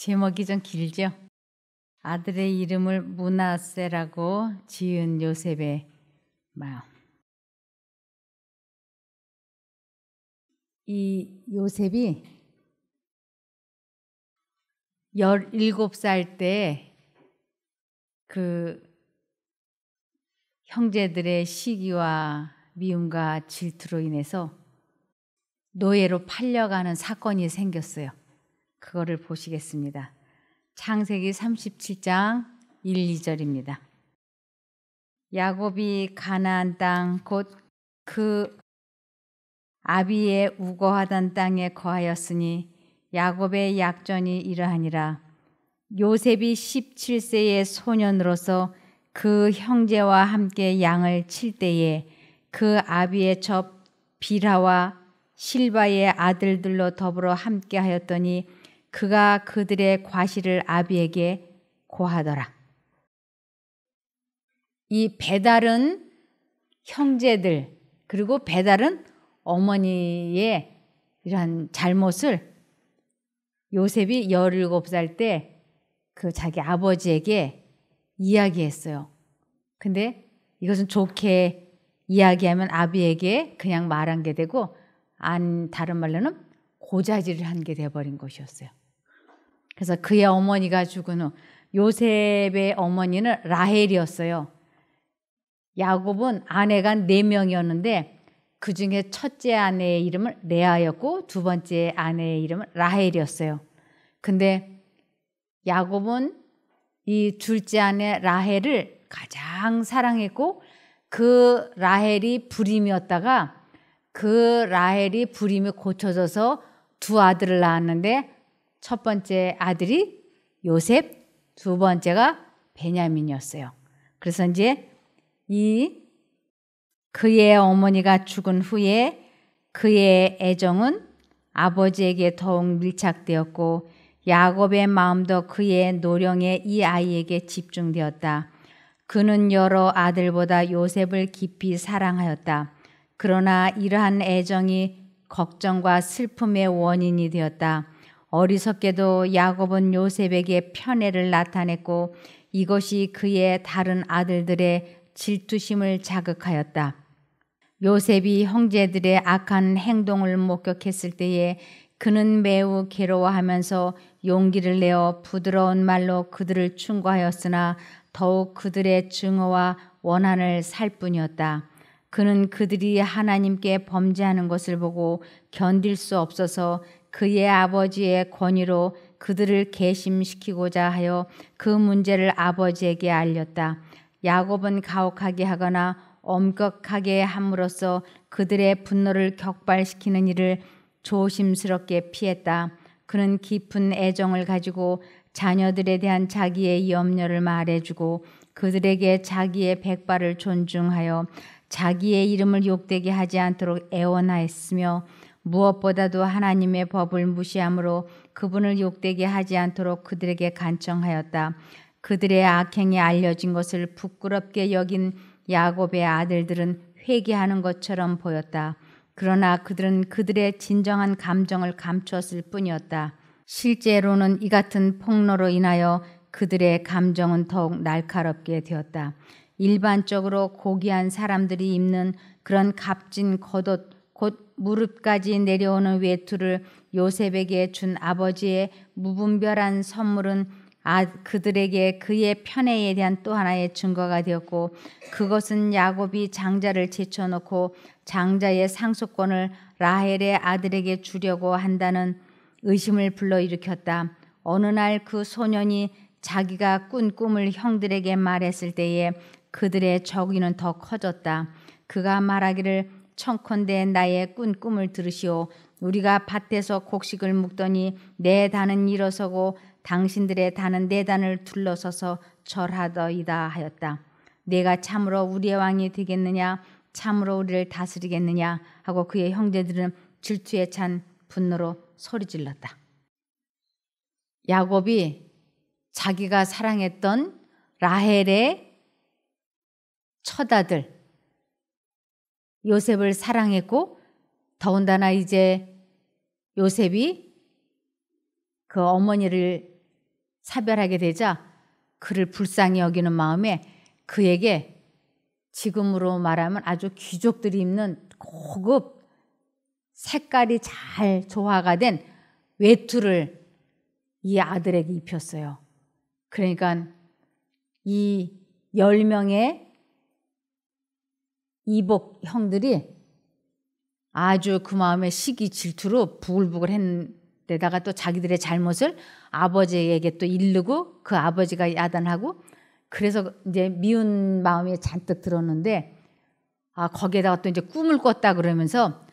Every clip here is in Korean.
제목이 좀 길죠? 아들의 이름을 므낫세라고 지은 요셉의 마음. 이 요셉이 17살 때 그 형제들의 시기와 미움과 질투로 인해서 노예로 팔려가는 사건이 생겼어요. 그거를 보시겠습니다. 창세기 37장 1, 2절입니다. 야곱이 가나안 땅 곧 그 아비의 우거하던 땅에 거하였으니 야곱의 약전이 이러하니라. 요셉이 17세의 소년으로서 그 형제와 함께 양을 칠 때에 그 아비의 첩 빌하와 실바의 아들들로 더불어 함께 하였더니 그가 그들의 과실을 아비에게 고하더라. 이 배달은 형제들 그리고 배달은 어머니의 이러한 잘못을 요셉이 17살 때 그 자기 아버지에게 이야기했어요. 근데 이것은 좋게 이야기하면 아비에게 그냥 말한 게 되고 다른 말로는 고자질을 한 게 돼버린 것이었어요. 그래서 그의 어머니가 죽은 후 요셉의 어머니는 라헬이었어요. 야곱은 아내가 4명이었는데 그 중에 첫째 아내의 이름은 레아였고 두 번째 아내의 이름은 라헬이었어요. 근데 야곱은 이 둘째 아내 라헬을 가장 사랑했고 그 라헬이 불임이었다가 그 라헬이 불임이 고쳐져서 두 아들을 낳았는데 첫 번째 아들이 요셉, 두 번째가 베냐민이었어요. 그래서 이제 그의 어머니가 죽은 후에 그의 애정은 아버지에게 더욱 밀착되었고 야곱의 마음도 그의 노령에 이 아이에게 집중되었다. 그는 여러 아들보다 요셉을 깊이 사랑하였다. 그러나 이러한 애정이 걱정과 슬픔의 원인이 되었다. 어리석게도 야곱은 요셉에게 편애를 나타냈고 이것이 그의 다른 아들들의 질투심을 자극하였다. 요셉이 형제들의 악한 행동을 목격했을 때에 그는 매우 괴로워하면서 용기를 내어 부드러운 말로 그들을 충고하였으나 더욱 그들의 증오와 원한을 살 뿐이었다. 그는 그들이 하나님께 범죄하는 것을 보고 견딜 수 없어서 그의 아버지의 권위로 그들을 괘씸시키고자 하여 그 문제를 아버지에게 알렸다. 야곱은 가혹하게 하거나 엄격하게 함으로써 그들의 분노를 격발시키는 일을 조심스럽게 피했다. 그는 깊은 애정을 가지고 자녀들에 대한 자기의 염려를 말해주고 그들에게 자기의 백발을 존중하여 자기의 이름을 욕되게 하지 않도록 애원하였으며 무엇보다도 하나님의 법을 무시함으로 그분을 욕되게 하지 않도록 그들에게 간청하였다. 그들의 악행이 알려진 것을 부끄럽게 여긴 야곱의 아들들은 회개하는 것처럼 보였다. 그러나 그들은 그들의 진정한 감정을 감추었을 뿐이었다. 실제로는 이 같은 폭로로 인하여 그들의 감정은 더욱 날카롭게 되었다. 일반적으로 고귀한 사람들이 입는 그런 값진 겉옷, 곧 무릎까지 내려오는 외투를 요셉에게 준 아버지의 무분별한 선물은 그들에게 그의 편애에 대한 또 하나의 증거가 되었고 그것은 야곱이 장자를 제쳐놓고 장자의 상속권을 라헬의 아들에게 주려고 한다는 의심을 불러일으켰다. 어느 날 그 소년이 자기가 꾼 꿈을 형들에게 말했을 때에 그들의 적의는 더 커졌다. 그가 말하기를 청컨대 나의 꾼 꿈을 들으시오. 우리가 밭에서 곡식을 묵더니 내 단은 일어서고 당신들의 단은 내 단을 둘러서서 절하더이다 하였다. 내가 참으로 우리의 왕이 되겠느냐? 참으로 우리를 다스리겠느냐? 하고 그의 형제들은 질투에 찬 분노로 소리질렀다. 야곱이 자기가 사랑했던 라헬의 첫아들 요셉을 사랑했고 더군다나 이제 요셉이 그 어머니를 사별하게 되자 그를 불쌍히 여기는 마음에 그에게 지금으로 말하면 아주 귀족들이 입는 고급 색깔이 잘 조화가 된 외투를 이 아들에게 입혔어요. 그러니까 이 10명의 이복 형들이 아주 그 마음에 시기 질투로 부글부글 했는데다가 또 자기들의 잘못을 아버지에게 또 이르고 그 아버지가 야단하고 그래서 이제 미운 마음이 잔뜩 들었는데 거기에다가 또 이제 꿈을 꿨다 그러면서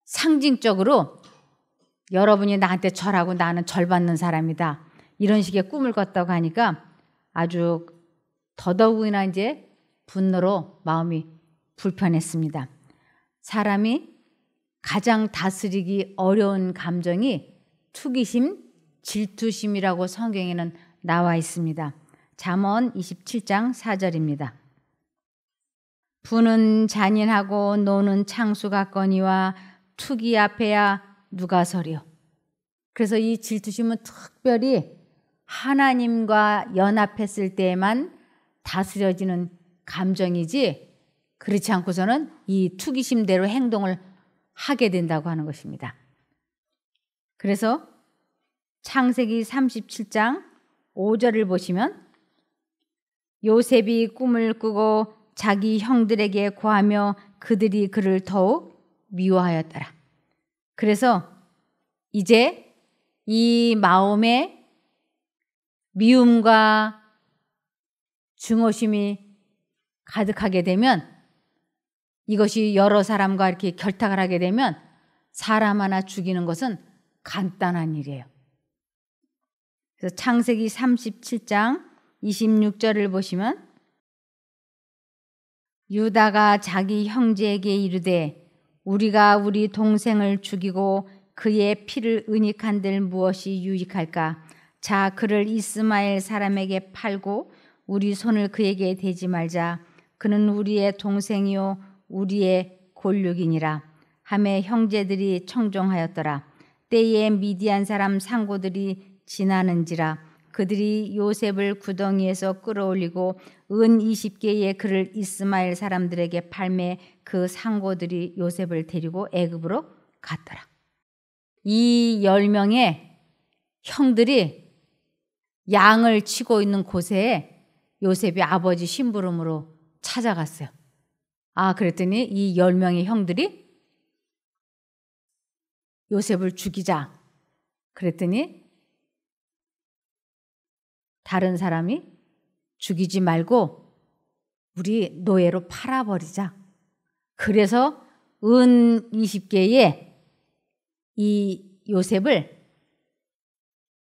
상징적으로 여러분이 나한테 절하고 나는 절 받는 사람이다. 이런 식의 꿈을 꿨다고 하니까 아주 더더욱이나 이제 분노로 마음이 불편했습니다. 사람이 가장 다스리기 어려운 감정이 투기심, 질투심이라고 성경에는 나와 있습니다. 잠언 27장 4절입니다. 부는 잔인하고 노는 창수 같거니와 투기 앞에야 누가 서려. 그래서 이 질투심은 특별히 하나님과 연합했을 때에만 다스려지는 감정이지 그렇지 않고서는 이 투기심대로 행동을 하게 된다고 하는 것입니다. 그래서 창세기 37장 5절을 보시면 요셉이 꿈을 꾸고 자기 형들에게 고하며 그들이 그를 더욱 미워하였더라. 그래서 이제 이 마음에 미움과 증오심이 가득하게 되면 이것이 여러 사람과 이렇게 결탁을 하게 되면 사람 하나 죽이는 것은 간단한 일이에요. 그래서 창세기 37장 26절을 보시면 유다가 자기 형제에게 이르되 우리가 우리 동생을 죽이고 그의 피를 은닉한들 무엇이 유익할까? 자, 그를 이스마엘 사람에게 팔고 우리 손을 그에게 대지 말자. 그는 우리의 동생이요 우리의 골육이니라. 하매 형제들이 청종하였더라. 때에 미디안 사람 상고들이 지나는지라. 그들이 요셉을 구덩이에서 끌어올리고 은 20개의 그를 이스마엘 사람들에게 팔매 그 상고들이 요셉을 데리고 애굽으로 갔더라. 이 10명의 형들이 양을 치고 있는 곳에 요셉이 아버지 심부름으로 찾아갔어요. 그랬더니 이 10명의 형들이 요셉을 죽이자. 그랬더니 다른 사람이 죽이지 말고 우리 노예로 팔아버리자. 그래서 은 20개의 이 요셉을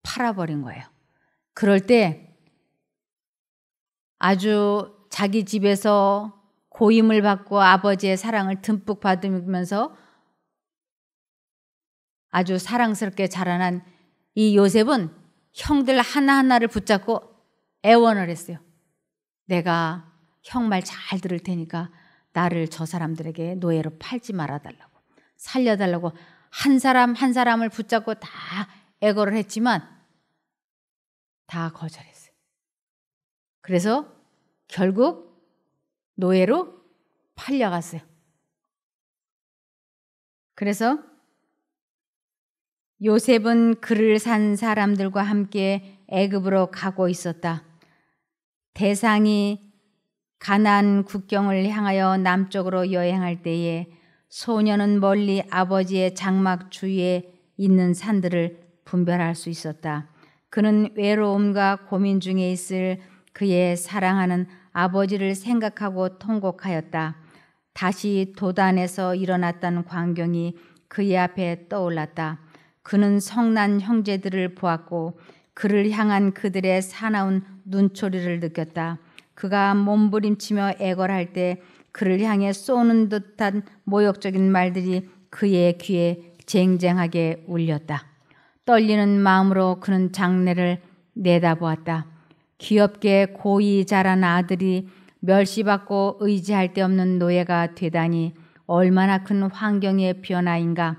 팔아버린 거예요. 그럴 때 아주 자기 집에서 고임을 받고 아버지의 사랑을 듬뿍 받으면서 아주 사랑스럽게 자라난 이 요셉은 형들 하나하나를 붙잡고 애원을 했어요. 내가 형 말 잘 들을 테니까 나를 저 사람들에게 노예로 팔지 말아달라고, 살려달라고 한 사람 한 사람을 붙잡고 다 애걸을 했지만 다 거절했어요. 그래서 결국 노예로 팔려갔어요. 그래서 요셉은 그를 산 사람들과 함께 애굽으로 가고 있었다. 대상이 가나안 국경을 향하여 남쪽으로 여행할 때에 소녀는 멀리 아버지의 장막 주위에 있는 산들을 분별할 수 있었다. 그는 외로움과 고민 중에 있을 그의 사랑하는 아버지를 생각하고 통곡하였다. 다시 도단에서 일어났던 광경이 그의 앞에 떠올랐다. 그는 성난 형제들을 보았고 그를 향한 그들의 사나운 눈초리를 느꼈다. 그가 몸부림치며 애걸할 때 그를 향해 쏘는 듯한 모욕적인 말들이 그의 귀에 쟁쟁하게 울렸다. 떨리는 마음으로 그는 장래를 내다보았다. 귀엽게 고이 자란 아들이 멸시받고 의지할 데 없는 노예가 되다니 얼마나 큰 환경의 변화인가.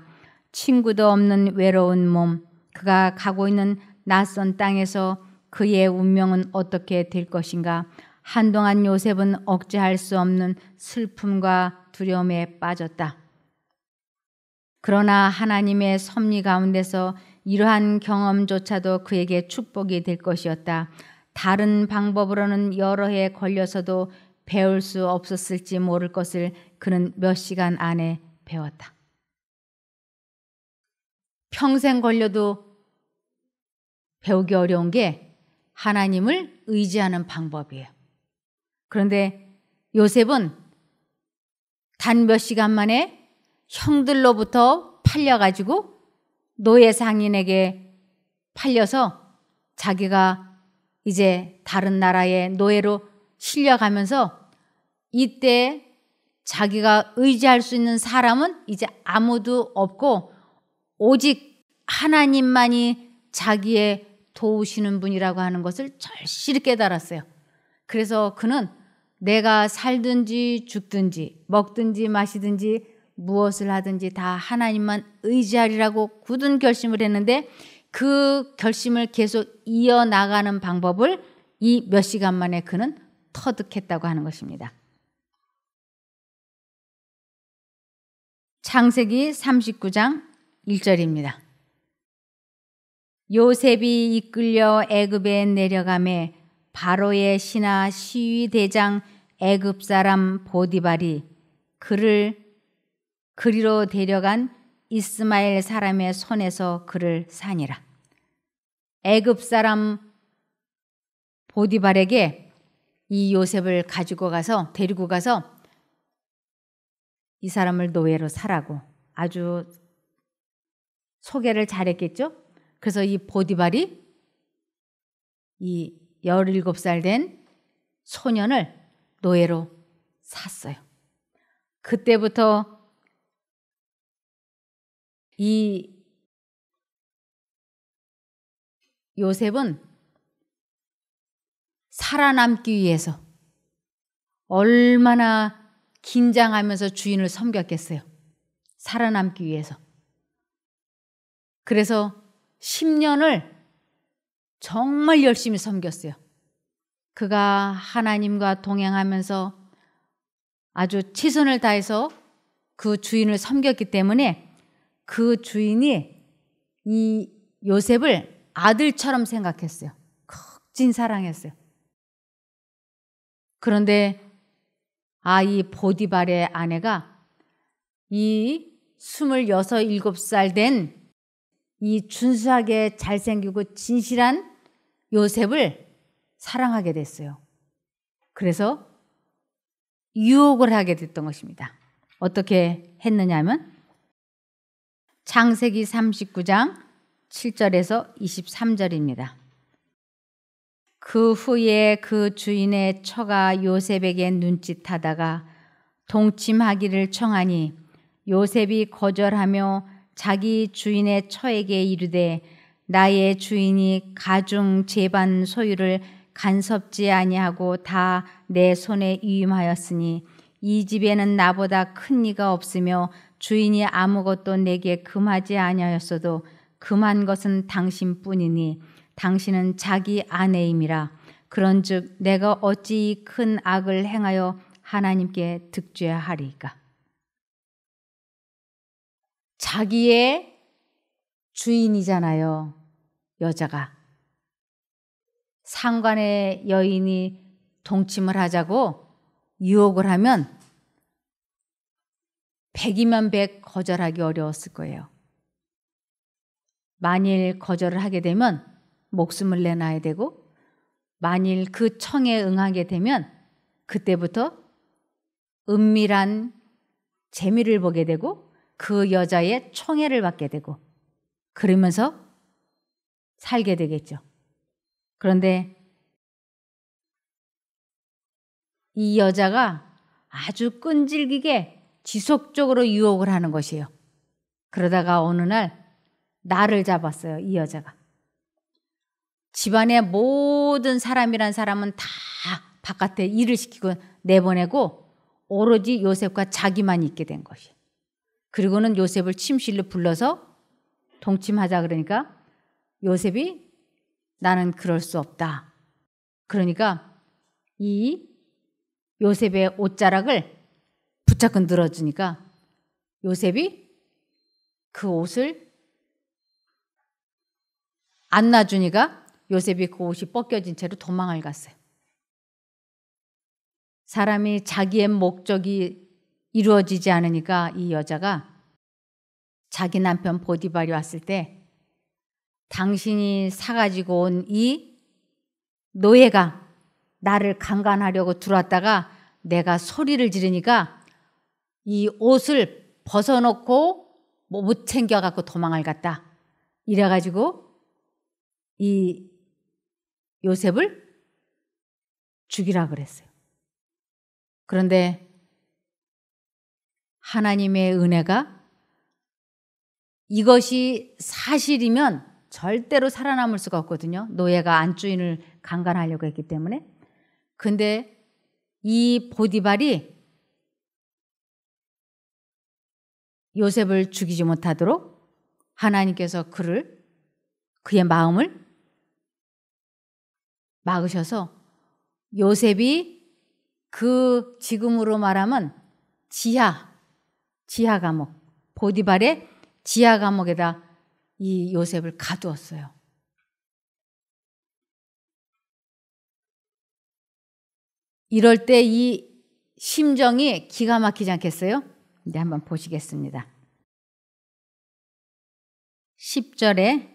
친구도 없는 외로운 몸, 그가 가고 있는 낯선 땅에서 그의 운명은 어떻게 될 것인가. 한동안 요셉은 억제할 수 없는 슬픔과 두려움에 빠졌다. 그러나 하나님의 섭리 가운데서 이러한 경험조차도 그에게 축복이 될 것이었다. 다른 방법으로는 여러 해 걸려서도 배울 수 없었을지 모를 것을 그는 몇 시간 안에 배웠다. 평생 걸려도 배우기 어려운 게 하나님을 의지하는 방법이에요. 그런데 요셉은 단 몇 시간 만에 형들로부터 팔려가지고 노예 상인에게 팔려서 자기가 이제 다른 나라의 노예로 실려가면서 이때 자기가 의지할 수 있는 사람은 이제 아무도 없고 오직 하나님만이 자기의 도우시는 분이라고 하는 것을 절실히 깨달았어요. 그래서 그는 내가 살든지 죽든지 먹든지 마시든지 무엇을 하든지 다 하나님만 의지하리라고 굳은 결심을 했는데 그 결심을 계속 이어나가는 방법을 이 몇 시간 만에 그는 터득했다고 하는 것입니다. 창세기 39장 1절입니다. 요셉이 이끌려 애굽에 내려가매 바로의 신하 시위 대장 애굽 사람 보디발이 그를 그리로 데려간 이스마엘 사람의 손에서 그를 사니라. 애굽 사람 보디발에게 이 요셉을 데리고 가서 이 사람을 노예로 사라고 아주 소개를 잘했겠죠. 그래서 이 보디발이 이 17살 된 소년을 노예로 샀어요. 그때부터 이 요셉은 살아남기 위해서 얼마나 긴장하면서 주인을 섬겼겠어요. 살아남기 위해서. 그래서 10년을 정말 열심히 섬겼어요. 그가 하나님과 동행하면서 아주 최선을 다해서 그 주인을 섬겼기 때문에 그 주인이 이 요셉을 아들처럼 생각했어요. 극진 사랑했어요. 그런데 이 보디발의 아내가 이 26, 27살 된 이 준수하게 잘생기고 진실한 요셉을 사랑하게 됐어요. 그래서 유혹을 하게 됐던 것입니다. 어떻게 했느냐 하면 창세기 39장 7절에서 23절입니다. 그 후에 그 주인의 처가 요셉에게 눈짓하다가 동침하기를 청하니 요셉이 거절하며 자기 주인의 처에게 이르되 나의 주인이 가중 제반 소유를 간섭지 아니하고 다 내 손에 위임하였으니 이 집에는 나보다 큰 이가 없으며 주인이 아무것도 내게 금하지 아니하였어도 금한 것은 당신뿐이니 당신은 자기 아내임이라. 그런즉 내가 어찌 이 큰 악을 행하여 하나님께 득죄하리까. 자기의 주인이잖아요. 여자가. 상관의 여인이 동침을 하자고 유혹을 하면 100이면 100 거절하기 어려웠을 거예요. 만일 거절을 하게 되면 목숨을 내놔야 되고 만일 그 청에 응하게 되면 그때부터 은밀한 재미를 보게 되고 그 여자의 총애를 받게 되고 그러면서 살게 되겠죠. 그런데 이 여자가 아주 끈질기게 지속적으로 유혹을 하는 것이에요. 그러다가 어느 날 나를 잡았어요. 이 여자가. 집안의 모든 사람이란 사람은 다 바깥에 일을 시키고 내보내고 오로지 요셉과 자기만 있게 된 것이에요. 그리고는 요셉을 침실로 불러서 동침하자 그러니까 요셉이 나는 그럴 수 없다. 그러니까 이 요셉의 옷자락을 붙잡고 늘어주니까 요셉이 그 옷을 안 놔주니까 요셉이 그 옷이 벗겨진 채로 도망을 갔어요. 사람이 자기의 목적이 이루어지지 않으니까 이 여자가 자기 남편 보디발이 왔을 때 당신이 사가지고 온 이 노예가 나를 강간하려고 들어왔다가 내가 소리를 지르니까 이 옷을 벗어놓고 못 챙겨갖고 도망을 갔다. 이래가지고 이 요셉을 죽이라 그랬어요. 그런데 하나님의 은혜가 이것이 사실이면 절대로 살아남을 수가 없거든요. 노예가 안주인을 강간하려고 했기 때문에. 근데 이 보디발이 요셉을 죽이지 못하도록 하나님께서 그의 마음을 막으셔서 요셉이 그 지금으로 말하면 지하 감옥, 보디발의 지하 감옥에다 이 요셉을 가두었어요. 이럴 때 이 심정이 기가 막히지 않겠어요? 이제 한번 보시겠습니다. 10절에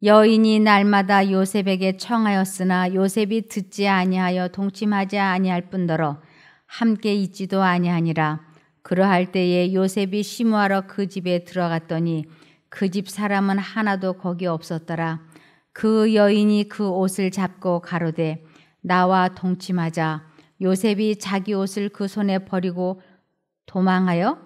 여인이 날마다 요셉에게 청하였으나 요셉이 듣지 아니하여 동침하지 아니할 뿐더러 함께 있지도 아니하니라. 그러할 때에 요셉이 시무하러 그 집에 들어갔더니 그 집 사람은 하나도 거기 없었더라. 그 여인이 그 옷을 잡고 가로되 나와 동침하자. 요셉이 자기 옷을 그 손에 버리고 도망하여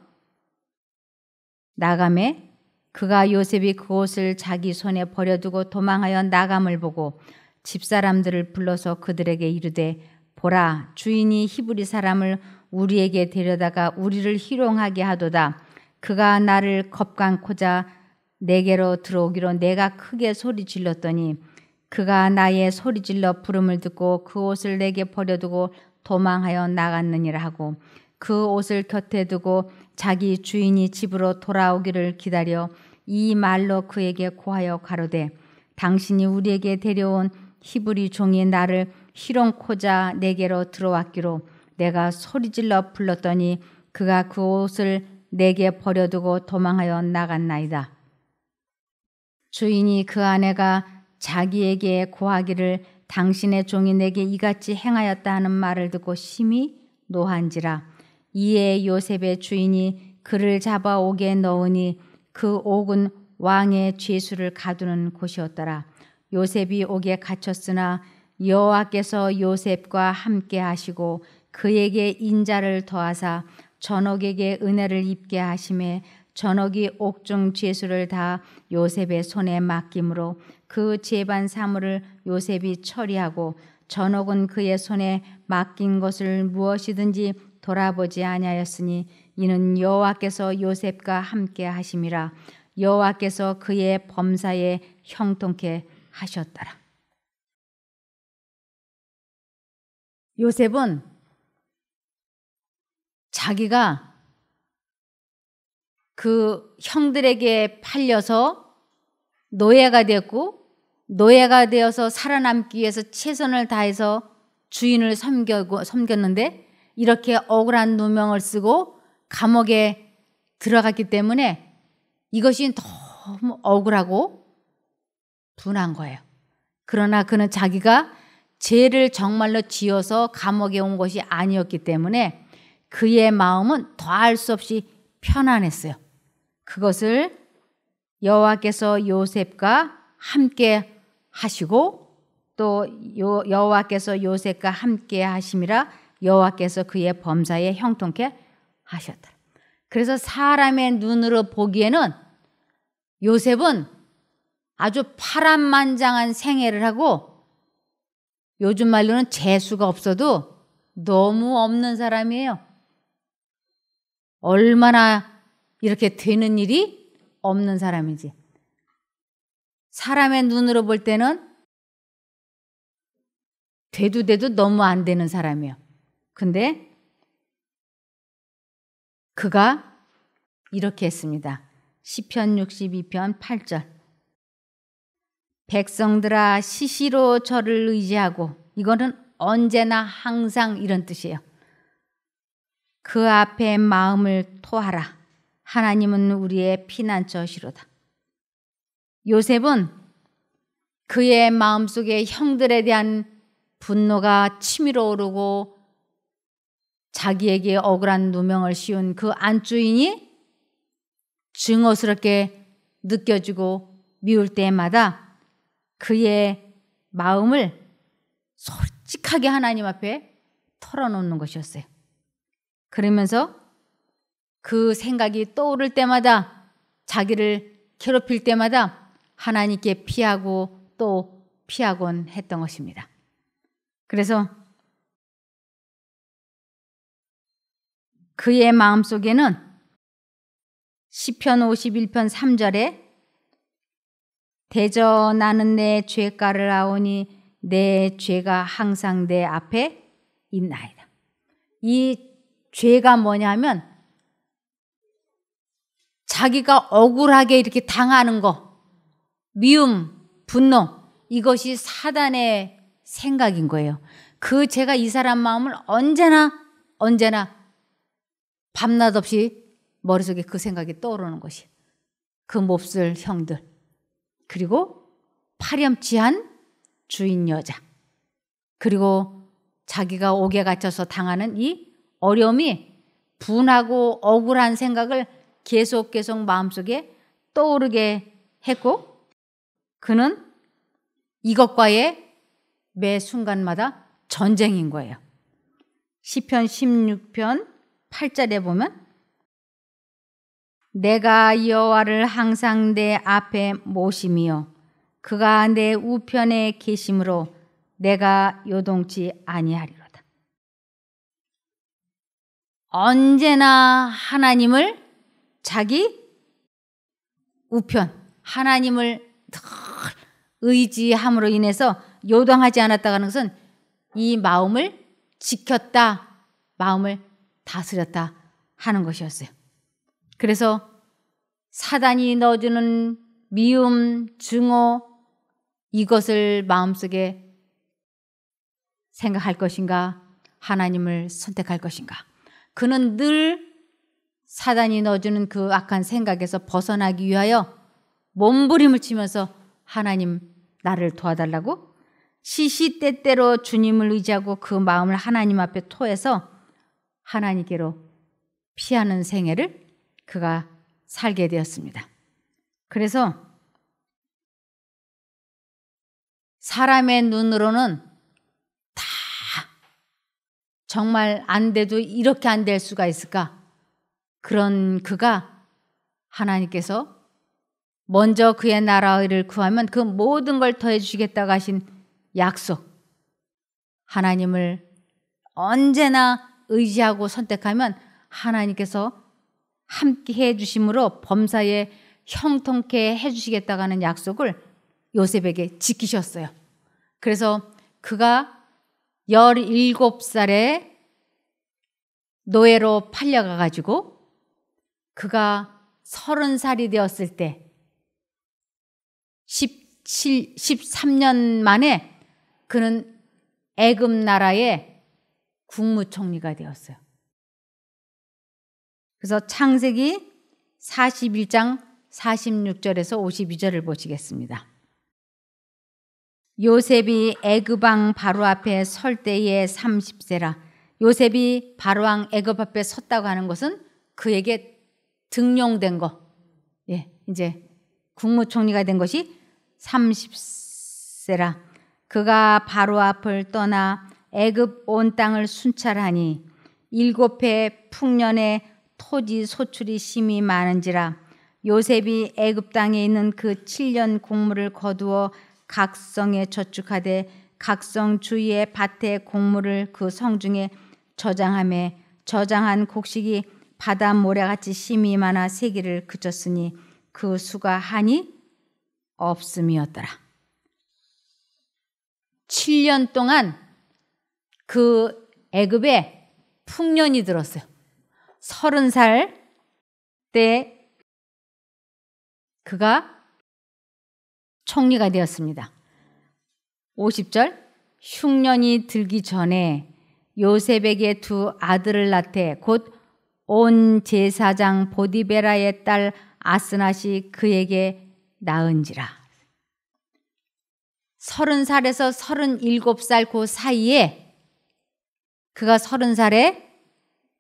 나가매 그가 요셉이 그 옷을 자기 손에 버려두고 도망하여 나감을 보고 집사람들을 불러서 그들에게 이르되 보라, 주인이 히브리 사람을 우리에게 데려다가 우리를 희롱하게 하도다. 그가 나를 겁간코자 내게로 들어오기로 내가 크게 소리 질렀더니 그가 나의 소리 질러 부름을 듣고 그 옷을 내게 버려두고 도망하여 나갔느니라 하고 그 옷을 곁에 두고 자기 주인이 집으로 돌아오기를 기다려 이 말로 그에게 고하여 가로되 당신이 우리에게 데려온 히브리 종이 나를 희롱코자 내게로 들어왔기로 내가 소리질러 불렀더니 그가 그 옷을 내게 버려두고 도망하여 나갔나이다. 주인이 그 아내가 자기에게 고하기를 당신의 종이 내게 이같이 행하였다 하는 말을 듣고 심히 노한지라. 이에 요셉의 주인이 그를 잡아 옥에 넣으니 그 옥은 왕의 죄수를 가두는 곳이었더라. 요셉이 옥에 갇혔으나 여호와께서 요셉과 함께 하시고 그에게 인자를 더하사 전옥에게 은혜를 입게 하심에 전옥이 옥중 죄수를 다 요셉의 손에 맡김으로 그 재반 사물을 요셉이 처리하고 전옥은 그의 손에 맡긴 것을 무엇이든지 돌아보지 아니하였으니 이는 여호와께서 요셉과 함께 하심이라. 여호와께서 그의 범사에 형통케 하셨더라. 요셉은 자기가 그 형들에게 팔려서 노예가 됐고 노예가 되어서 살아남기 위해서 최선을 다해서 주인을 섬겼는데 이렇게 억울한 누명을 쓰고 감옥에 들어갔기 때문에 이것이 너무 억울하고 분한 거예요. 그러나 그는 자기가 죄를 정말로 지어서 감옥에 온 것이 아니었기 때문에 그의 마음은 더할 수 없이 편안했어요. 그것을 여호와께서 요셉과 함께 하시고 또 여호와께서 요셉과 함께 하심이라 여호와께서 그의 범사에 형통케 하셨다. 그래서 사람의 눈으로 보기에는 요셉은 아주 파란만장한 생애를 하고 요즘 말로는 재수가 없어도 너무 없는 사람이에요. 얼마나 이렇게 되는 일이 없는 사람이지. 사람의 눈으로 볼 때는 돼도 너무 안 되는 사람이에요. 근데 그가 이렇게 했습니다. 시편 62편 8절. 백성들아 시시로 저를 의지하고, 이거는 언제나 항상 이런 뜻이에요. 그 앞에 마음을 토하라. 하나님은 우리의 피난처시로다. 요셉은 그의 마음속에 형들에 대한 분노가 치밀어 오르고 자기에게 억울한 누명을 씌운 그 안주인이 증오스럽게 느껴지고 미울 때마다 그의 마음을 솔직하게 하나님 앞에 털어놓는 것이었어요. 그러면서 그 생각이 떠오를 때마다, 자기를 괴롭힐 때마다 하나님께 피하고 또 피하곤 했던 것입니다. 그래서 그의 마음속에는 시편 51편 3절에 대저 나는 내 죄가를 아오니 내 죄가 항상 내 앞에 있나이다. 이 죄가 뭐냐면 자기가 억울하게 이렇게 당하는 거, 미움, 분노, 이것이 사단의 생각인 거예요. 그 죄가 이 사람 마음을 언제나 밤낮 없이 머릿속에 그 생각이 떠오르는 것이, 그 몹쓸 형들, 그리고 파렴치한 주인 여자, 그리고 자기가 옥에 갇혀서 당하는 이 어려움이 분하고 억울한 생각을 계속 마음속에 떠오르게 했고, 그는 이것과의 매 순간마다 전쟁인 거예요. 시편 16편 8절에 보면 내가 여호와를 항상 내 앞에 모심이요 그가 내 우편에 계심으로 내가 요동치 아니하리로다. 언제나 하나님을 자기 우편, 하나님을 늘 의지함으로 인해서 요동하지 않았다는 것은 이 마음을 지켰다, 마음을 다스렸다 하는 것이었어요. 그래서 사단이 넣어주는 미움, 증오, 이것을 마음속에 생각할 것인가, 하나님을 선택할 것인가. 그는 늘 사단이 넣어주는 그 악한 생각에서 벗어나기 위하여 몸부림을 치면서 하나님 나를 도와달라고 시시때때로 주님을 의지하고 그 마음을 하나님 앞에 토해서 하나님께로 피하는 생애를 그가 살게 되었습니다. 그래서 사람의 눈으로는 다 정말 안 돼도 이렇게 안 될 수가 있을까? 그런 그가 하나님께서 먼저 그의 나라를 구하면 그 모든 걸 더해 주시겠다고 하신 약속, 하나님을 언제나 의지하고 선택하면 하나님께서 함께 해 주심으로 범사에 형통케 해 주시겠다고 하는 약속을 요셉에게 지키셨어요. 그래서 그가 17살에 노예로 팔려가 가지고 그가 30살이 되었을 때 13년 만에 그는 애굽 나라의 국무총리가 되었어요. 그래서 창세기 41장 46절에서 52절을 보시겠습니다. 요셉이 애굽 왕 바로 앞에 설 때에 30세라. 요셉이 바로 왕 애굽 앞에 섰다고 하는 것은 그에게 등용된 거, 이제 국무총리가 된 것이 30세라. 그가 바로 앞을 떠나 애굽 온 땅을 순찰하니 7해 풍년에 토지 소출이 심히 많은지라. 요셉이 애굽 땅에 있는 그 7년 곡물을 거두어 각 성에 저축하되 각 성 주위의 밭에 곡물을 그 성중에 저장하매 저장한 곡식이 바다 모래같이 심히 많아 세기를 그쳤으니 그 수가 한이 없음이었더라. 7년 동안 그 애굽에 풍년이 들었어요. 30살 때 그가 총리가 되었습니다. 50절 흉년이 들기 전에 요셉에게 두 아들을 낳되 곧 온 제사장 보디베라의 딸 아스낫이 그에게 낳은지라. 30살에서 37살 그 사이에 그가 30살에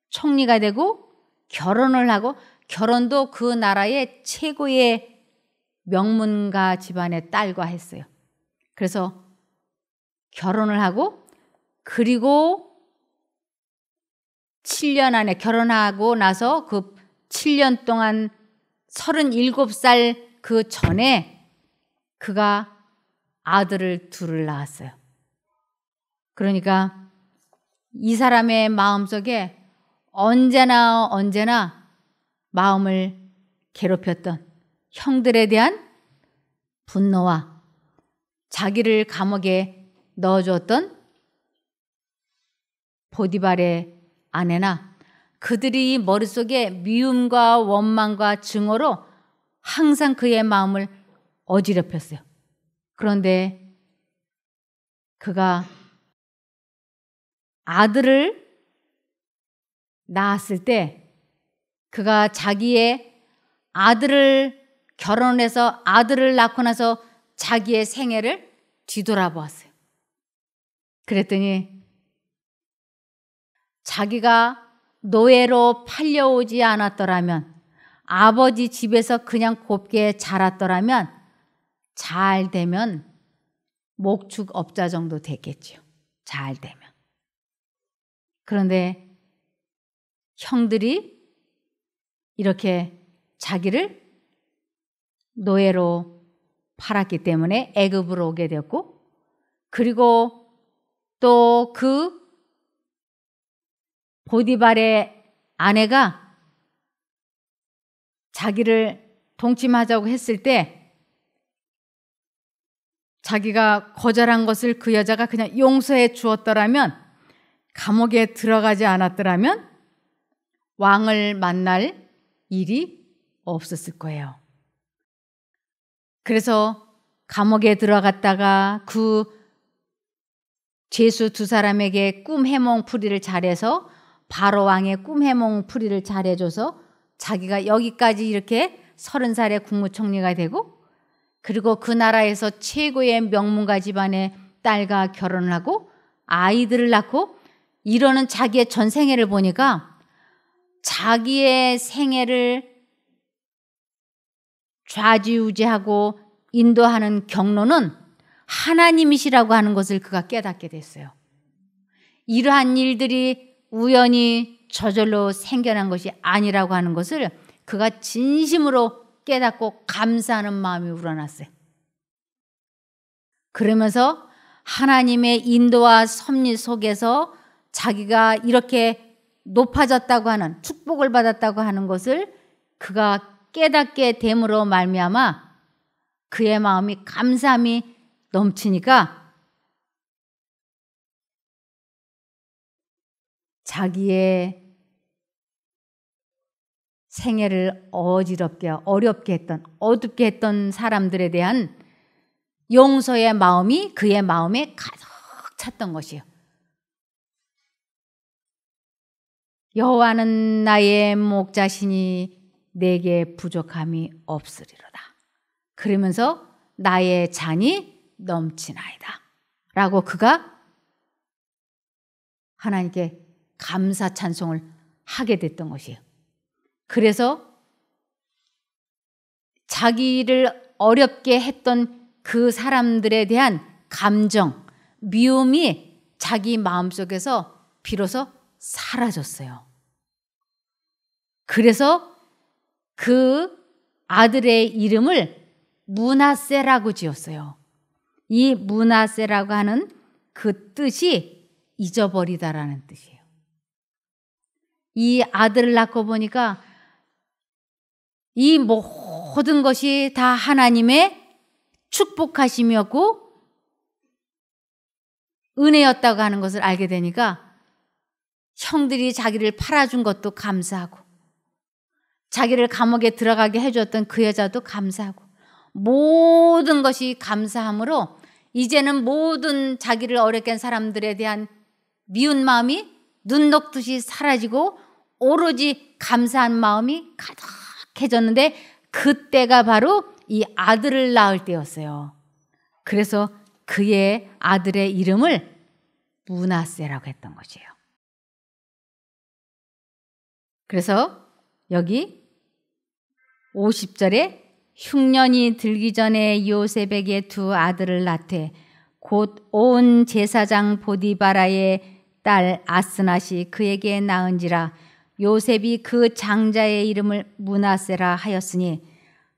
총리가 되고 결혼을 하고, 결혼도 그 나라의 최고의 명문가 집안의 딸과 했어요. 그래서 결혼을 하고, 그리고 7년 안에 결혼하고 나서 그 7년 동안 37살 그 전에 그가 아들을 둘을 낳았어요. 그러니까 이 사람의 마음속에 언제나 마음을 괴롭혔던 형들에 대한 분노와 자기를 감옥에 넣어주었던 보디발의 아내나 그들이 머릿속에 미움과 원망과 증오로 항상 그의 마음을 어지럽혔어요. 그런데 그가 아들을 낳았을 때 그가 자기의 아들을 결혼해서 아들을 낳고 나서 자기의 생애를 뒤돌아보았어요. 그랬더니 자기가 노예로 팔려오지 않았더라면, 아버지 집에서 그냥 곱게 자랐더라면 잘 되면 목축업자 정도 됐겠죠. 잘 되면. 그런데 형들이 이렇게 자기를 노예로 팔았기 때문에 애굽으로 오게 되었고, 그리고 또 그 보디발의 아내가 자기를 동침하자고 했을 때 자기가 거절한 것을 그 여자가 그냥 용서해 주었더라면, 감옥에 들어가지 않았더라면 왕을 만날 일이 없었을 거예요. 그래서 감옥에 들어갔다가 그 죄수 두 사람에게 꿈 해몽 풀이를 잘해서 바로 왕의 꿈 해몽 풀이를 잘해줘서 자기가 여기까지 이렇게 30살에 국무총리가 되고, 그리고 그 나라에서 최고의 명문가 집안의 딸과 결혼을 하고 아이들을 낳고 이러는 자기의 전 생애를 보니까 자기의 생애를 좌지우지하고 인도하는 경로는 하나님이시라고 하는 것을 그가 깨닫게 됐어요. 이러한 일들이 우연히 저절로 생겨난 것이 아니라고 하는 것을 그가 진심으로 깨닫고 감사하는 마음이 우러났어요. 그러면서 하나님의 인도와 섭리 속에서 자기가 이렇게 높아졌다고 하는, 축복을 받았다고 하는 것을 그가 깨닫게 됨으로 말미암아 그의 마음이 감사함이 넘치니까 자기의 생애를 어렵게 했던, 어둡게 했던 사람들에 대한 용서의 마음이 그의 마음에 가득 찼던 것이에요. 여호와는 나의 목자시니 내게 부족함이 없으리로다. 그러면서 나의 잔이 넘치나이다 라고 그가 하나님께 감사 찬송을 하게 됐던 것이에요. 그래서 자기를 어렵게 했던 그 사람들에 대한 감정, 미움이 자기 마음속에서 비로소 사라졌어요. 그래서 그 아들의 이름을 므낫세라고 지었어요. 이 므낫세라고 하는 그 뜻이 잊어버리다라는 뜻이에요. 이 아들을 낳고 보니까 이 모든 것이 다 하나님의 축복하심이었고 은혜였다고 하는 것을 알게 되니까 형들이 자기를 팔아준 것도 감사하고 자기를 감옥에 들어가게 해줬던 그 여자도 감사하고 모든 것이 감사함으로 이제는 모든 자기를 어렵게 한 사람들에 대한 미운 마음이 눈 녹듯이 사라지고 오로지 감사한 마음이 가득해졌는데 그때가 바로 이 아들을 낳을 때였어요. 그래서 그의 아들의 이름을 므낫세라고 했던 것이에요. 그래서 여기 50절에 흉년이 들기 전에 요셉에게 두 아들을 낳되 곧 온 제사장 보디바라의 딸 아스낫이 그에게 낳은지라. 요셉이 그 장자의 이름을 므낫세라 하였으니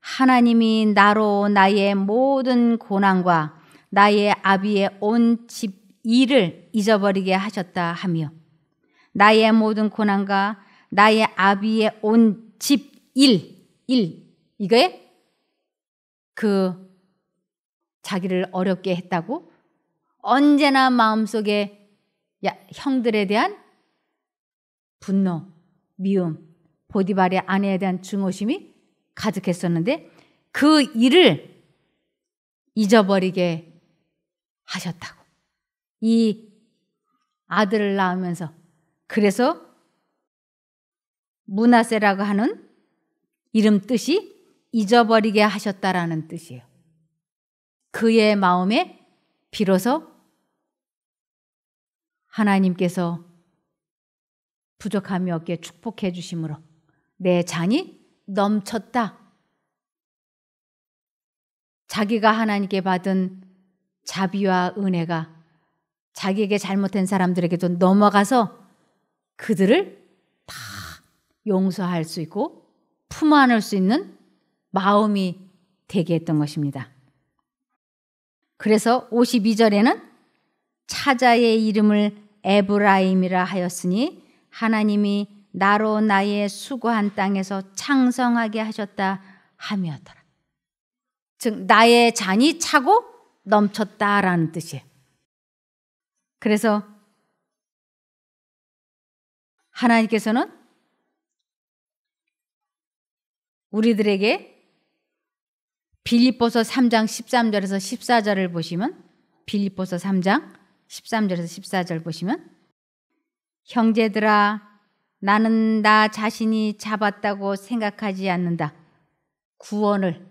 하나님이 나로 나의 모든 고난과 나의 아비의 온 집 일을 잊어버리게 하셨다 하며, 나의 모든 고난과 나의 아비의 온 집 이게 그 자기를 어렵게 했다고 언제나 마음속에 형들에 대한 분노, 미움, 보디발의 아내에 대한 증오심이 가득했었는데 그 일을 잊어버리게 하셨다고. 이 아들을 낳으면서. 그래서 므낫세라고 하는 이름 뜻이 잊어버리게 하셨다라는 뜻이에요. 그의 마음에 비로소 하나님께서 부족함이 없게 축복해 주심으로 내 잔이 넘쳤다. 자기가 하나님께 받은 자비와 은혜가 자기에게 잘못한 사람들에게도 넘어가서 그들을 다 용서할 수 있고 품 안을 수 있는 마음이 되게 했던 것입니다. 그래서 52절에는 차자의 이름을 에브라임이라 하였으니 하나님이 나로 나의 수고한 땅에서 창성하게 하셨다 함이었더라. 즉 나의 잔이 차고 넘쳤다라는 뜻이에요. 그래서 하나님께서는 우리들에게 빌립보서 3장 13절에서 14절을 보시면, 빌립보서 3장 13절에서 14절 보시면, 형제들아 나는 나 자신이 잡았다고 생각하지 않는다. 구원을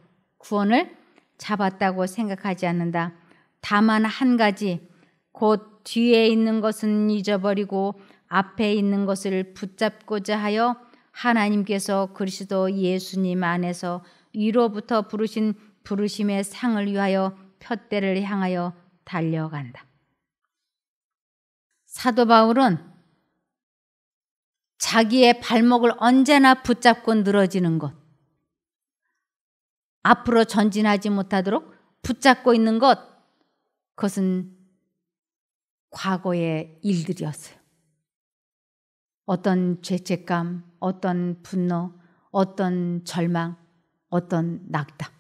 잡았다고 생각하지 않는다. 다만 한 가지, 곧 뒤에 있는 것은 잊어버리고 앞에 있는 것을 붙잡고자 하여 하나님께서 그리스도 예수님 안에서 위로부터 부르신 부르심의 상을 위하여 푯대를 향하여 달려간다. 사도 바울은 자기의 발목을 언제나 붙잡고 늘어지는 것, 앞으로 전진하지 못하도록 붙잡고 있는 것, 그것은 과거의 일들이었어요. 어떤 죄책감, 어떤 분노, 어떤 절망, 어떤 낙담,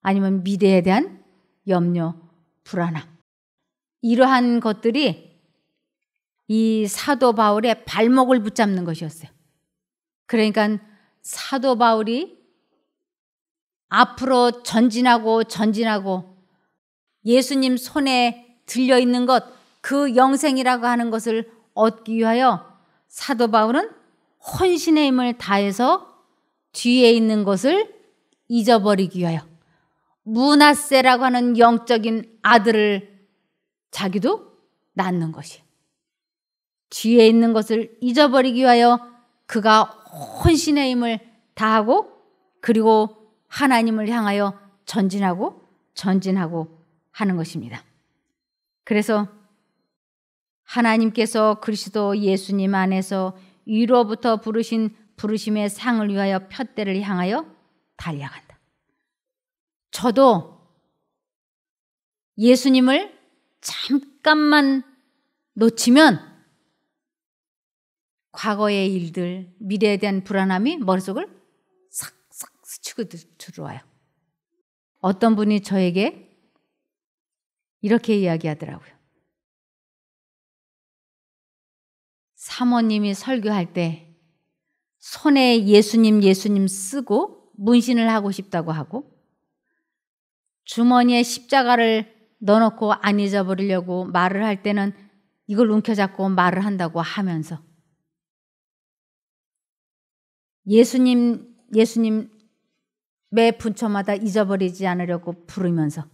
아니면 미래에 대한 염려, 불안함, 이러한 것들이 이 사도 바울의 발목을 붙잡는 것이었어요. 그러니까 사도 바울이 앞으로 전진하고 예수님 손에 들려있는 것, 그 영생이라고 하는 것을 얻기 위하여 사도 바울은 혼신의 힘을 다해서 뒤에 있는 것을 잊어버리기 위하여 므낫세라고 하는 영적인 아들을 자기도 낳는 것이에요. 뒤에 있는 것을 잊어버리기 위하여 그가 혼신의 힘을 다하고 그리고 하나님을 향하여 전진하고 하는 것입니다. 그래서 하나님께서 그리스도 예수님 안에서 위로부터 부르신 부르심의 상을 위하여 푯대를 향하여 달려간다. 저도 예수님을 잠깐만 놓치면 과거의 일들, 미래에 대한 불안함이 머릿속을 싹싹 스치고 들어와요. 어떤 분이 저에게 이렇게 이야기하더라고요. 사모님이 설교할 때 손에 예수님 쓰고 문신을 하고 싶다고 하고 주머니에 십자가를 넣어놓고 안 잊어버리려고 말을 할 때는 이걸 움켜잡고 말을 한다고 하면서 예수님 매 분초마다 잊어버리지 않으려고 부르면서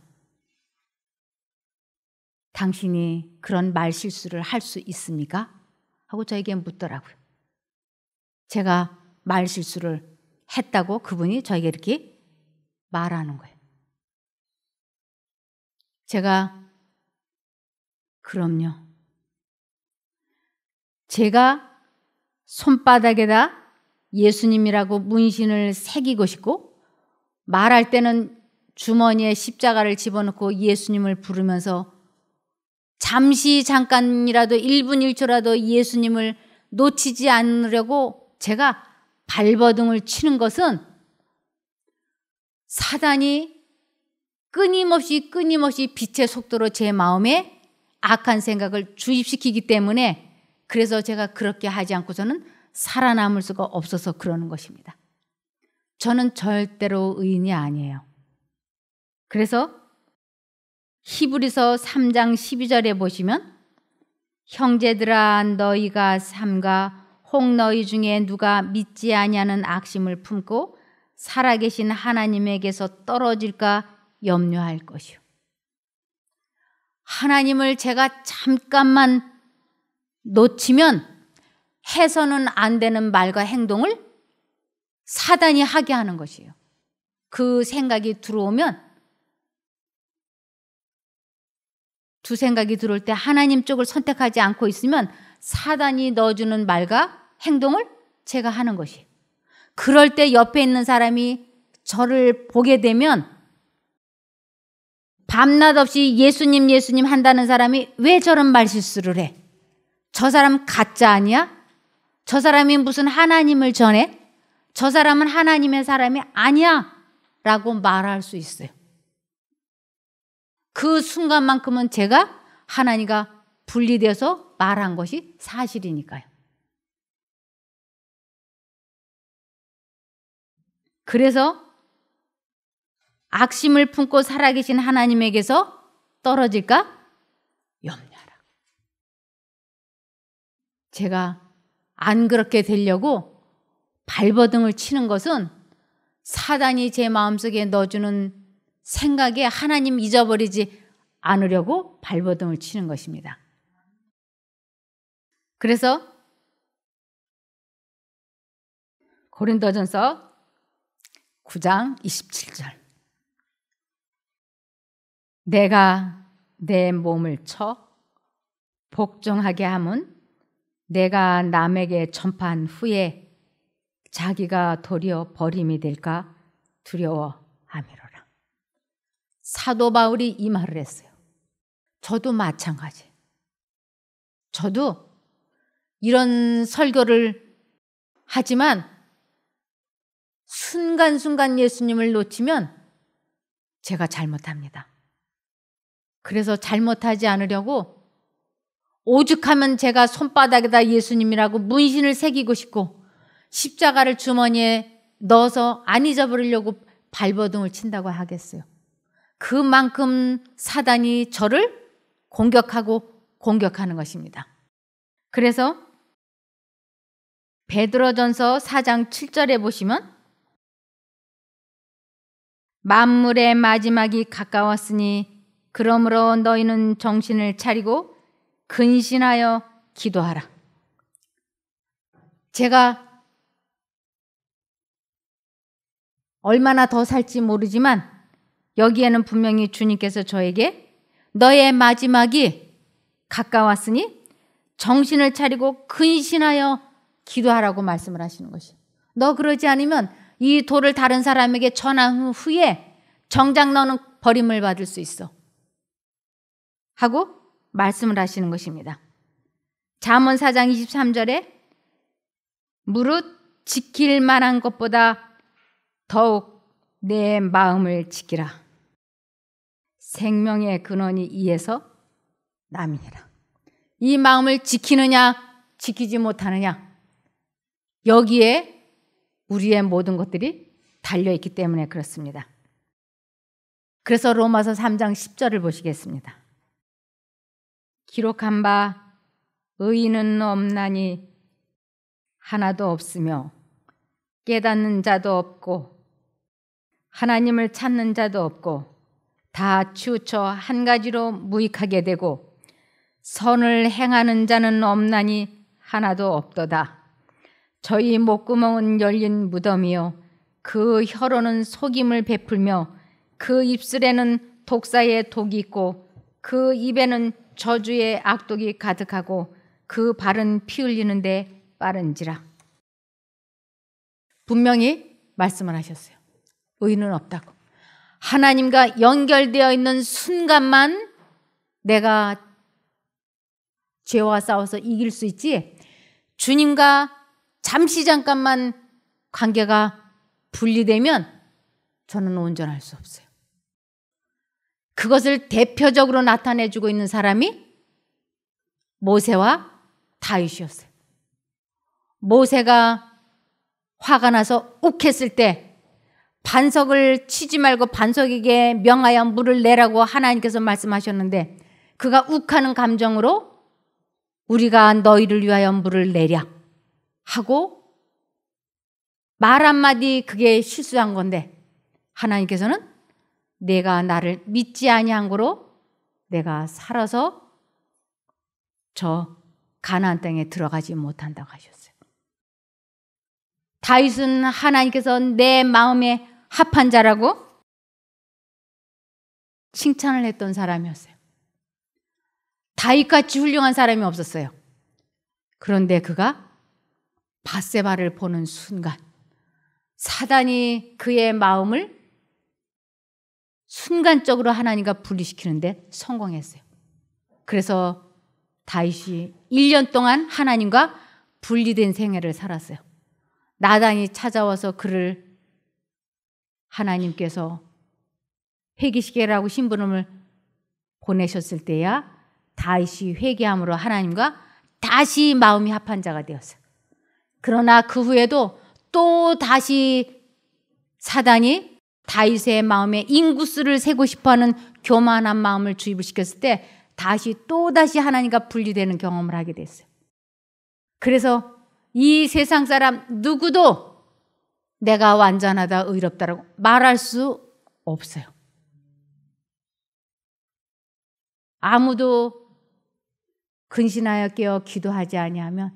당신이 그런 말 실수를 할 수 있습니까? 하고 저에게 묻더라고요. 제가 말 실수를 했다고 그분이 저에게 이렇게 말하는 거예요. 제가 그럼요. 제가 손바닥에다 예수님이라고 문신을 새기고 싶고 말할 때는 주머니에 십자가를 집어넣고 예수님을 부르면서 잠깐이라도 1분 1초라도 예수님을 놓치지 않으려고 제가 발버둥을 치는 것은 사단이 끊임없이 빛의 속도로 제 마음에 악한 생각을 주입시키기 때문에 그래서 제가 그렇게 하지 않고서는 살아남을 수가 없어서 그러는 것입니다. 저는 절대로 의인이 아니에요. 그래서 히브리서 3장 12절에 보시면 형제들아 너희가 삼가 혹 너희 중에 누가 믿지 아니하는 악심을 품고 살아계신 하나님에게서 떨어질까 염려할 것이요. 하나님을 제가 잠깐만 놓치면 해서는 안 되는 말과 행동을 사단이 하게 하는 것이에요. 그 생각이 들어오면 두 생각이 들어올 때 하나님 쪽을 선택하지 않고 있으면 사단이 넣어주는 말과 행동을 제가 하는 것이에요. 그럴 때 옆에 있는 사람이 저를 보게 되면 밤낮 없이 예수님 한다는 사람이 왜 저런 말실수를 해? 저 사람 가짜 아니야? 저 사람이 무슨 하나님을 전해? 저 사람은 하나님의 사람이 아니야 라고 말할 수 있어요. 그 순간만큼은 제가 하나님과 분리되어서 말한 것이 사실이니까요. 그래서 악심을 품고 살아계신 하나님에게서 떨어질까? 염려하라. 제가 안 그렇게 되려고 발버둥을 치는 것은 사단이 제 마음속에 넣어주는 생각에 하나님 잊어버리지 않으려고 발버둥을 치는 것입니다. 그래서 고린도전서 9장 27절 내가 내 몸을 쳐 복종하게 함은 내가 남에게 전파한 후에 자기가 도리어 버림이 될까 두려워함이로라. 사도 바울이 이 말을 했어요. 저도 마찬가지. 저도 이런 설교를 하지만 순간순간 예수님을 놓치면 제가 잘못합니다. 그래서 잘못하지 않으려고 오죽하면 제가 손바닥에다 예수님이라고 문신을 새기고 싶고 십자가를 주머니에 넣어서 안 잊어버리려고 발버둥을 친다고 하겠어요. 그만큼 사단이 저를 공격하는 것입니다. 그래서 베드로전서 4장 7절에 보시면 만물의 마지막이 가까웠으니 그러므로 너희는 정신을 차리고 근신하여 기도하라. 제가 얼마나 더 살지 모르지만 여기에는 분명히 주님께서 저에게 너의 마지막이 가까웠으니 정신을 차리고 근신하여 기도하라고 말씀을 하시는 것이에요. 너 그러지 않으면 이 돌을 다른 사람에게 전한 후에 정작 너는 버림을 받을 수 있어 하고 말씀을 하시는 것입니다. 잠언 4장 23절에 무릇 지킬 만한 것보다 더욱 내 마음을 지키라. 생명의 근원이 이에서 남이니라. 이 마음을 지키느냐 지키지 못하느냐? 여기에 우리의 모든 것들이 달려있기 때문에 그렇습니다. 그래서 로마서 3장 10절을 보시겠습니다. 기록한 바 의인은 없나니 하나도 없으며 깨닫는 자도 없고 하나님을 찾는 자도 없고 다 치우쳐 한 가지로 무익하게 되고 선을 행하는 자는 없나니 하나도 없도다. 저희 목구멍은 열린 무덤이요 그 혀로는 속임을 베풀며 그 입술에는 독사의 독이 있고 그 입에는 저주의 악독이 가득하고 그 발은 피 흘리는데 빠른지라. 분명히 말씀을 하셨어요. 의인은 없다고. 하나님과 연결되어 있는 순간만 내가 죄와 싸워서 이길 수 있지, 주님과 잠시 잠깐만 관계가 분리되면 저는 온전할 수 없어요. 그것을 대표적으로 나타내주고 있는 사람이 모세와 다윗이었어요. 모세가 화가 나서 욱했을 때 반석을 치지 말고 반석에게 명하여 물을 내라고 하나님께서 말씀하셨는데 그가 욱하는 감정으로 우리가 너희를 위하여 물을 내랴 하고 말 한마디 그게 실수한 건데 하나님께서는 내가 나를 믿지 아니한 거로 내가 살아서 저 가나안 땅에 들어가지 못한다고 하셨어요. 다윗은 하나님께서 내 마음에 합한 자라고 칭찬을 했던 사람이었어요. 다윗같이 훌륭한 사람이 없었어요. 그런데 그가 밧세바를 보는 순간 사단이 그의 마음을 순간적으로 하나님과 분리시키는데 성공했어요. 그래서 다윗이 1년 동안 하나님과 분리된 생애를 살았어요. 나단이 찾아와서 그를 하나님께서 회개시키라고 심부름을 보내셨을 때야 다윗이 회개함으로 하나님과 다시 마음이 합한 자가 되었어요. 그러나 그 후에도 또 다시 사단이 다윗의 마음에 인구수를 세고 싶어하는 교만한 마음을 주입을 시켰을 때 다시 또다시 하나님과 분리되는 경험을 하게 됐어요. 그래서 이 세상 사람 누구도 내가 완전하다 의롭다라고 말할 수 없어요. 아무도 근신하여 깨어 기도하지 아니하면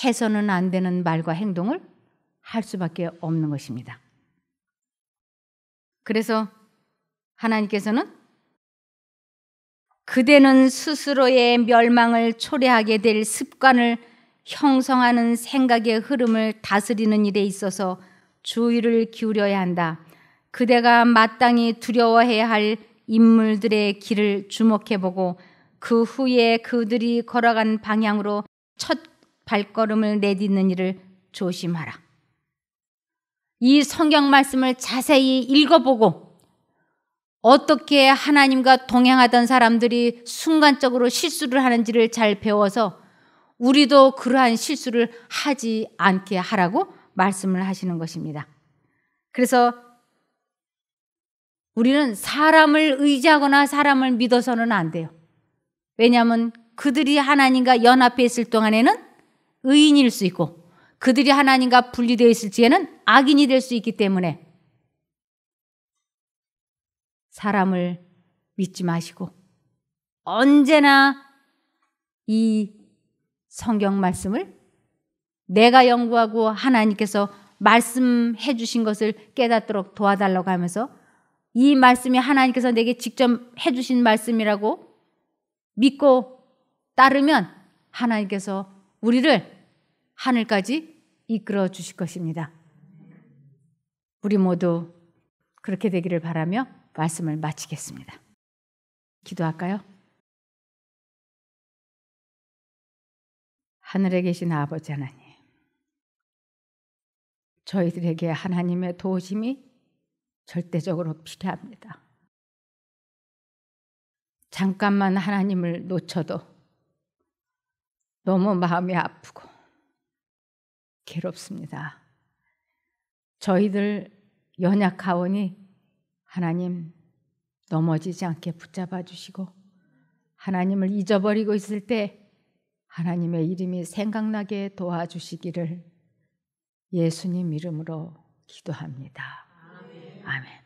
해서는 안 되는 말과 행동을 할 수밖에 없는 것입니다. 그래서 하나님께서는 그대는 스스로의 멸망을 초래하게 될 습관을 형성하는 생각의 흐름을 다스리는 일에 있어서 주의를 기울여야 한다. 그대가 마땅히 두려워해야 할 인물들의 길을 주목해보고 그 후에 그들이 걸어간 방향으로 첫 발걸음을 내딛는 일을 조심하라. 이 성경 말씀을 자세히 읽어보고 어떻게 하나님과 동행하던 사람들이 순간적으로 실수를 하는지를 잘 배워서 우리도 그러한 실수를 하지 않게 하라고 말씀을 하시는 것입니다. 그래서 우리는 사람을 의지하거나 사람을 믿어서는 안 돼요. 왜냐하면 그들이 하나님과 연합해 있을 동안에는 의인일 수 있고 그들이 하나님과 분리되어 있을 지에는 악인이 될 수 있기 때문에 사람을 믿지 마시고 언제나 이 성경 말씀을 내가 연구하고 하나님께서 말씀해 주신 것을 깨닫도록 도와달라고 하면서 이 말씀이 하나님께서 내게 직접 해주신 말씀이라고 믿고 따르면 하나님께서 우리를 하늘까지 이끌어 주실 것입니다. 우리 모두 그렇게 되기를 바라며 말씀을 마치겠습니다. 기도할까요? 하늘에 계신 아버지 하나님, 저희들에게 하나님의 도우심이 절대적으로 필요합니다. 잠깐만 하나님을 놓쳐도 너무 마음이 아프고 괴롭습니다. 저희들 연약하오니 하나님 넘어지지 않게 붙잡아 주시고, 하나님을 잊어버리고 있을 때 하나님의 이름이 생각나게 도와주시기를 예수님 이름으로 기도합니다. 아멘. 아멘.